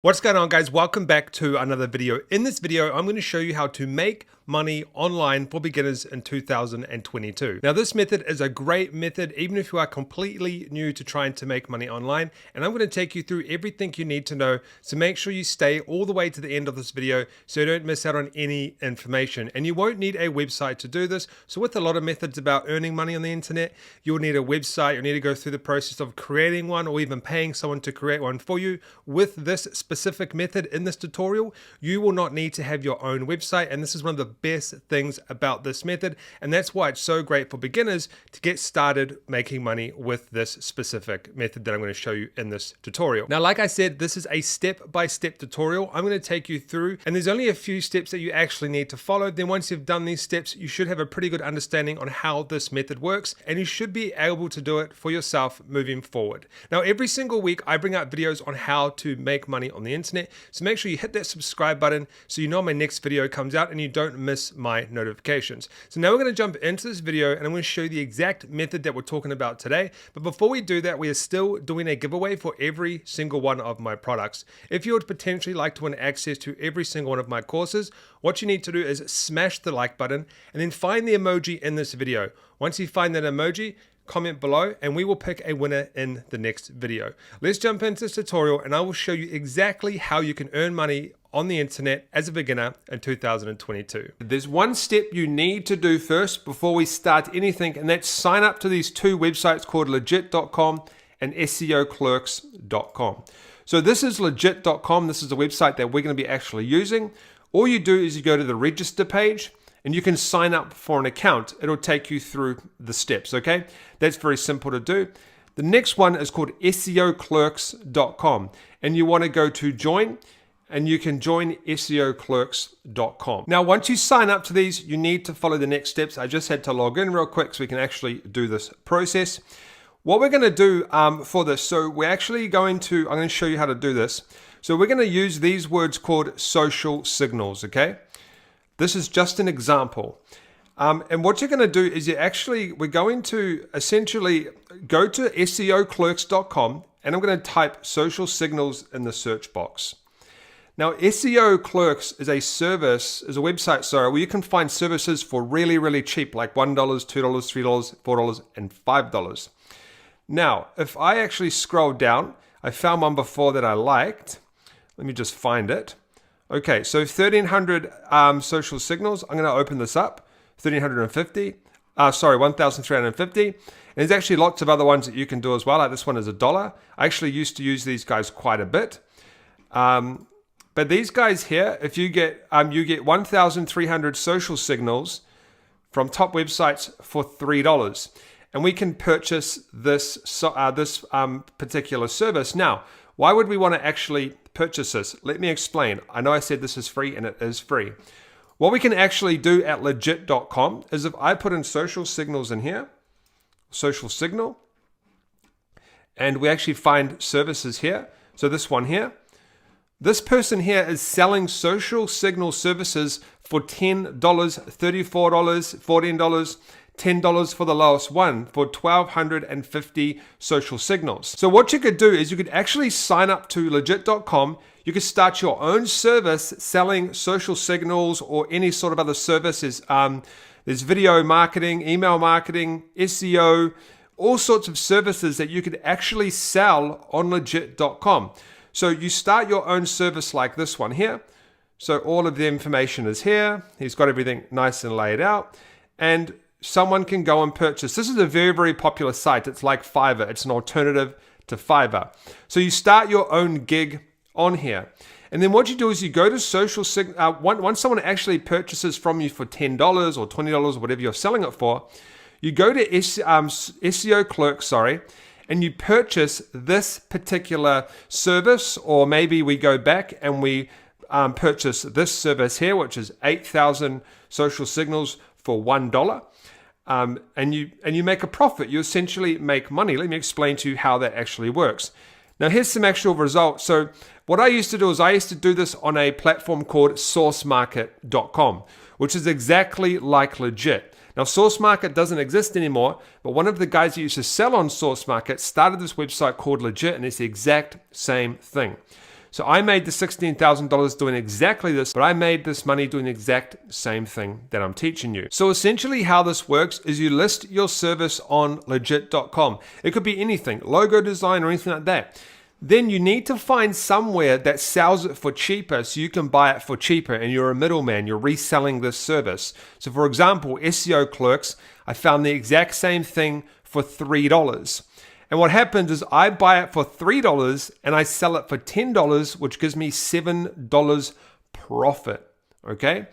What's going on, guys? Welcome back to another video. In this video, I'm going to show you how to make money online for beginners in 2022. Now, this method is a great method, even if you are completely new to trying to make money online. And I'm going to take you through everything you need to know. So make sure you stay all the way to the end of this video so you don't miss out on any information. And you won't need a website to do this. So with a lot of methods about earning money on the internet, you'll need a website. You'll need to go through the process of creating one or even paying someone to create one for you. With this specific method in this tutorial, you will not need to have your own website, and this is one of the best things about this method, and that's why it's so great for beginners to get started making money with this specific method that I'm going to show you in this tutorial. Now, like I said, this is a step-by-step tutorial. I'm going to take you through, and there's only a few steps that you actually need to follow. Then once you've done these steps, you should have a pretty good understanding on how this method works, and you should be able to do it for yourself moving forward. Now, every single week I bring out videos on how to make money on the internet, so make sure you hit that subscribe button so you know my next video comes out and you don't miss my notifications. So now we're going to jump into this video and I'm going to show you the exact method that we're talking about today. But before we do that, we are still doing a giveaway for every single one of my products. If you would potentially like to win access to every single one of my courses, what you need to do is smash the like button and then find the emoji in this video. Once you find that emoji, comment below and we will pick a winner in the next video. Let's jump into this tutorial and I will show you exactly how you can earn money on the internet as a beginner in 2022. There's one step you need to do first before we start anything, and that's sign up to these two websites called legit.com and seoclerks.com. So this is legit.com. This is the website that we're going to be actually using. All you do is you go to the register page and you can sign up for an account. It'll take you through the steps, okay? That's very simple to do. The next one is called seoclerks.com, and you want to go to join, and you can join seoclerks.com. Now, once you sign up to these, you need to follow the next steps. I just had to log in real quick so we can actually do this process. What we're going to do for this, so we're actually I'm going to show you how to do this. So we're going to use these words called social signals, okay? This is just an example. And what you're going to do is we're going to essentially go to seoclerks.com and I'm going to type social signals in the search box. Now, SEO Clerks is a website, where you can find services for really, really cheap, like $1, $2, $3, $4, and $5. Now, if I actually scroll down, I found one before that I liked. Let me just find it. Okay, so 1,300 social signals. I'm going to open this up. 1,350. And there's actually lots of other ones that you can do as well. Like this one is $1. I actually used to use these guys quite a bit. But these guys here, if you get 1,300 social signals from top websites for $3, and we can purchase this particular service. Now, why would we want to actually purchase this? Let me explain. I know I said this is free, and it is free. What we can actually do at legit.com is if I put in social signals in here, social signal, and we actually find services here. So this one here. This person here is selling social signal services for $10, $34, $14, $10 for the lowest one for 1,250 social signals. So what you could do is you could actually sign up to legit.com. You could start your own service selling social signals or any sort of other services. There's video marketing, email marketing, SEO, all sorts of services that you could actually sell on legit.com. So you start your own service like this one here. So all of the information is here. He's got everything nice and laid out. And someone can go and purchase. This is a very, very popular site. It's like Fiverr. It's an alternative to Fiverr. So you start your own gig on here. And then what you do is you go to social signal. Once someone actually purchases from you for $10 or $20 or whatever you're selling it for, you go to SEO Clerks, and you purchase this particular service, or maybe we go back and we purchase this service here, which is 8,000 social signals for $1. And you make a profit. You essentially make money. Let me explain to you how that actually works. Now, here's some actual results. So what I used to do is I used to do this on a platform called sourcemarket.com, which is exactly like Legit. Now, SourceMarket doesn't exist anymore, but one of the guys who used to sell on SourceMarket started this website called Legit, and it's the exact same thing. So I made the $16,000 doing exactly this, but I made this money doing the exact same thing that I'm teaching you. So essentially how this works is you list your service on legit.com. It could be anything, logo design or anything like that. Then you need to find somewhere that sells it for cheaper so you can buy it for cheaper, and you're a middleman, you're reselling this service. So for example, Seo Clerks, I found the exact same thing for $3. And what happens is I buy it for $3 and I sell it for $10, which gives me $7 profit, okay?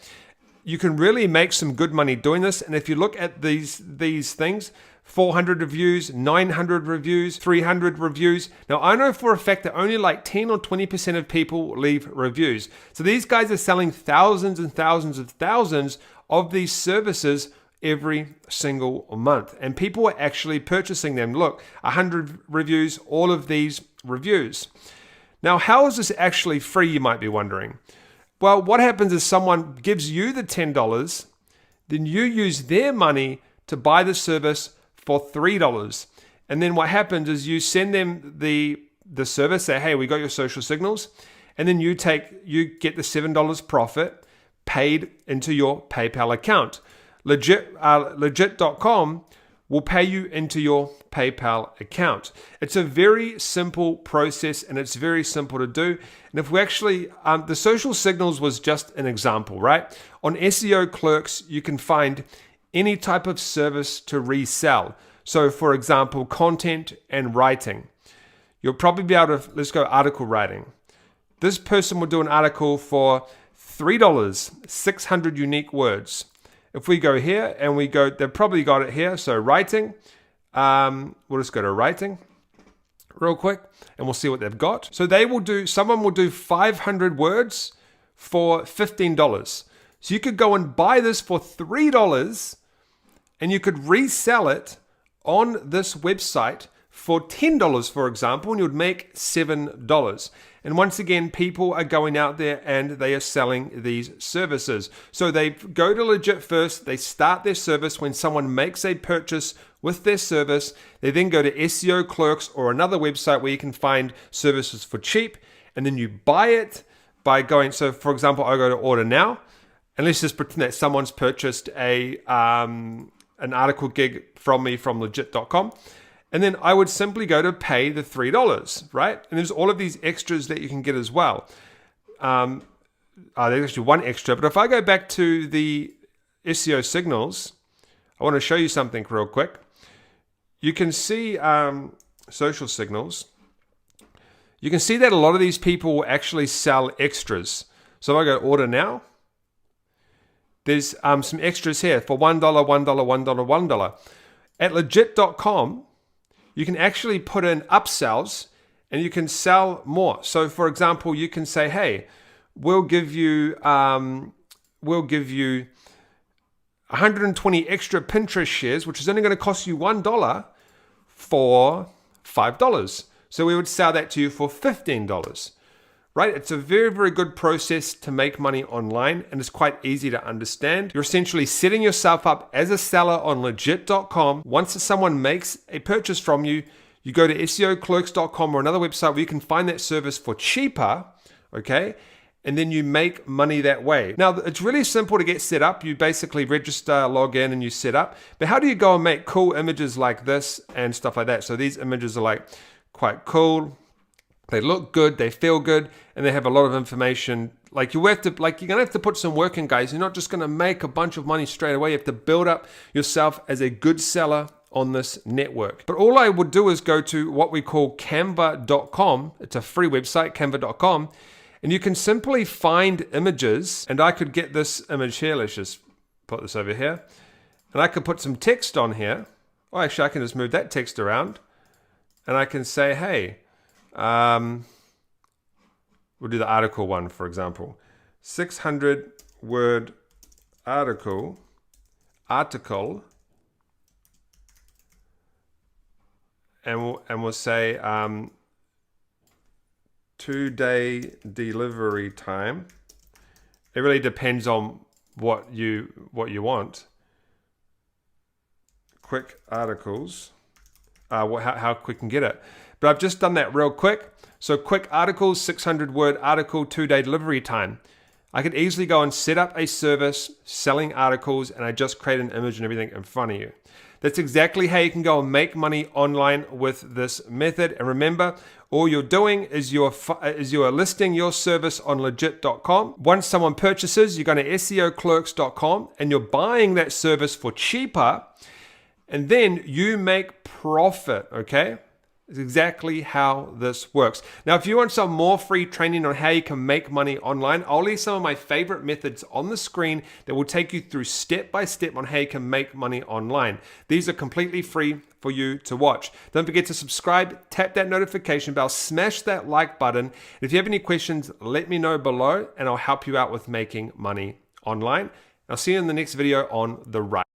You can really make some good money doing this. And if you look at these things, 400 reviews, 900 reviews, 300 reviews. Now, I know for a fact that only like 10 or 20% of people leave reviews. So these guys are selling thousands and thousands of these services every single month, and people are actually purchasing them. Look, 100 reviews, all of these reviews. Now, how is this actually free, you might be wondering? Well, what happens is someone gives you the $10, then you use their money to buy the service for $3. And then what happens is you send them the service, say, hey, we got your social signals, and then you get the $7 profit paid into your PayPal account. Legit.com will pay you into your PayPal account. It's a very simple process, and it's very simple to do. And if we actually, the social signals was just an example, right? On Seo Clerks, you can find any type of service to resell. So for example, content and writing. You'll probably be able to, let's go article writing. This person will do an article for $3, 600 unique words. If we go here and we go, they've probably got it here. So writing, we'll just go to writing real quick and we'll see what they've got. So someone will do 500 words for $15. So you could go and buy this for $3 and you could resell it on this website for $10, for example, and you'd make $7. And once again, people are going out there and they are selling these services. So they go to Legit first, they start their service. When someone makes a purchase with their service, they then go to Seo Clerks or another website where you can find services for cheap, and then you buy it by going, so for example, I go to order now, and let's just pretend that someone's purchased an article gig from me from legit.com. And then I would simply go to pay the $3, right? And there's all of these extras that you can get as well. There's actually one extra, but if I go back to the SEO signals, I want to show you something real quick. You can see social signals. You can see that a lot of these people actually sell extras. So if I go order now, there's some extras here for $1, $1, $1, $1. At legit.com, you can actually put in upsells and you can sell more. So for example, you can say, hey, we'll give you 120 extra Pinterest shares, which is only going to cost you $1 for $5. So we would sell that to you for $15, right? It's a very, very good process to make money online, and it's quite easy to understand. You're essentially setting yourself up as a seller on legit.com. Once someone makes a purchase from you, you go to seoclerks.com or another website where you can find that service for cheaper, okay? And then you make money that way. Now, it's really simple to get set up. You basically register, log in, and you set up. But how do you go and make cool images like this and stuff like that? So these images are like quite cool. They look good, they feel good, and they have a lot of information. Like you're gonna have to put some work in, guys. You're not just gonna make a bunch of money straight away. You have to build up yourself as a good seller on this network. But all I would do is go to what we call canva.com. It's a free website, canva.com. And you can simply find images, and I could get this image here. Let's just put this over here. And I could put some text on here. Oh, actually, I can just move that text around. And I can say, hey, we'll do the article one, for example. 600 word article, and we'll say 2-day delivery time. It really depends on what you want. Quick articles, how quick you can get it. but I've just done that real quick. So quick articles, 600-word article, 2-day delivery time. I could easily go and set up a service selling articles, and I just create an image and everything in front of you. That's exactly how you can go and make money online with this method. And remember, all you're doing is you're listing your service on legit.com. Once someone purchases, you're going to SEOclerks.com and you're buying that service for cheaper, and then you make profit, okay? It's exactly how this works. Now, if you want some more free training on how you can make money online, I'll leave some of my favorite methods on the screen that will take you through step by step on how you can make money online. These are completely free for you to watch. Don't forget to subscribe, tap that notification bell, smash that like button. If you have any questions, let me know below and I'll help you out with making money online. I'll see you in the next video on the right.